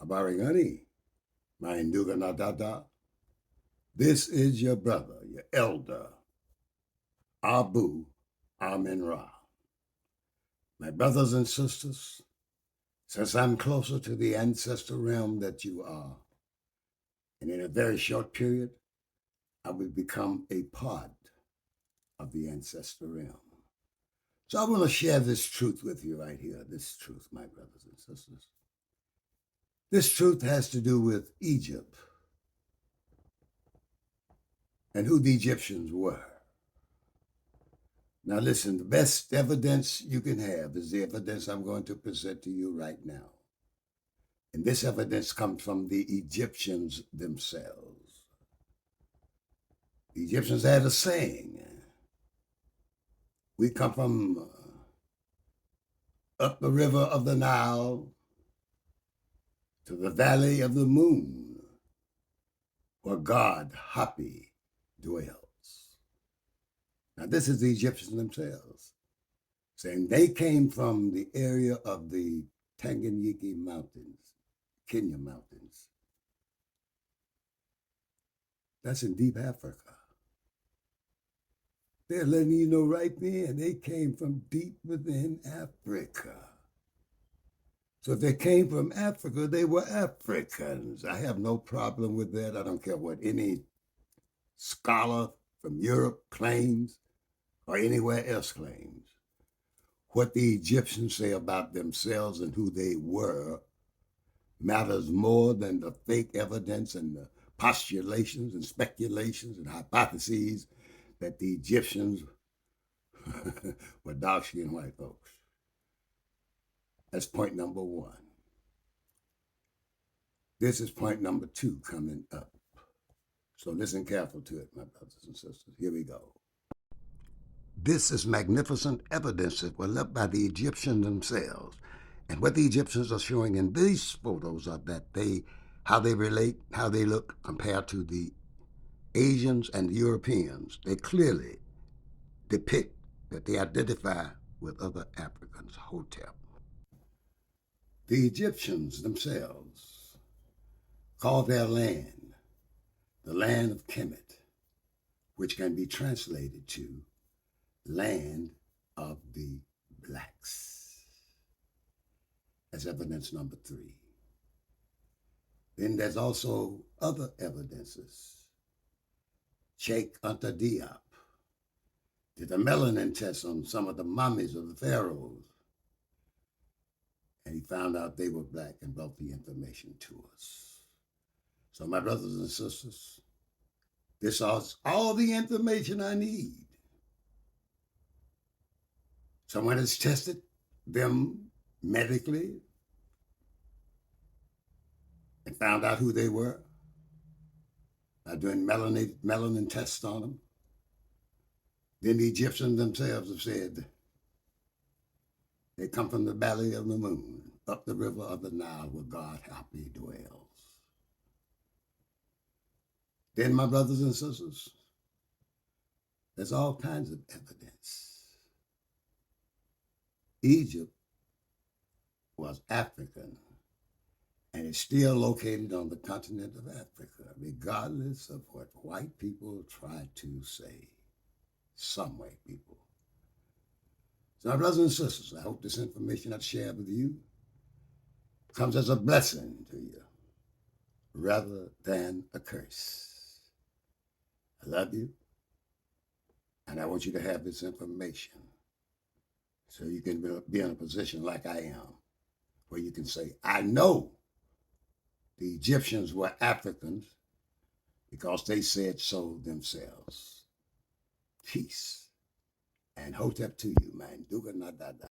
Abarigani, Mainduga Nadada. This is your brother, your elder, Abu Amin Ra. My brothers and sisters, since I'm closer to the ancestor realm that you are, and in a very short period, I will become a part of the ancestor realm. So I want to share this truth with you right here. This truth, my brothers and sisters. This truth has to do with Egypt and who the Egyptians were. Now, listen, the best evidence you can have is the evidence I'm going to present to you right now. And this evidence comes from the Egyptians themselves. The Egyptians had a saying: we come from up the river of the Nile to the valley of the moon, where God Hapi dwells. Now, this is the Egyptians themselves saying they came from the area of the Tanganyika Mountains, Kenya Mountains. That's in deep Africa. They're letting you know right there they came from deep within Africa. So if they came from Africa, they were Africans. I have no problem with that. I don't care what any scholar from Europe claims or anywhere else claims. What the Egyptians say about themselves and who they were matters more than the fake evidence and the postulations and speculations and hypotheses that the Egyptians were dark-skinned white folks. That's point number one. This is point number two coming up. So listen careful to it, my brothers and sisters. Here we go. This is magnificent evidence that was left by the Egyptians themselves. And what the Egyptians are showing in these photos are that how they relate, how they look compared to the Asians and the Europeans. They clearly depict that they identify with other Africans. Hotep. The Egyptians themselves call their land the land of Kemet, which can be translated to land of the blacks. That's evidence number three. Then there's also other evidences. Sheikh Anta Diop did a melanin test on some of the mummies of the pharaohs, and he found out they were black and brought the information to us. So my brothers and sisters, this is all the information I need. Someone has tested them medically and found out who they were by doing melanin tests on them. Then the Egyptians themselves have said they come from the valley of the moon, up the river of the Nile, where God Hapi dwells. Then, my brothers and sisters, there's all kinds of evidence. Egypt was African and is still located on the continent of Africa, regardless of what white people try to say. Some white people. So, my brothers and sisters, I hope this information I've shared with you comes as a blessing to you rather than a curse. I love you, and I want you to have this information so you can be in a position like I am, where you can say, I know the Egyptians were Africans because they said so themselves. Peace. And Hotep to you, man. Duga Nadada.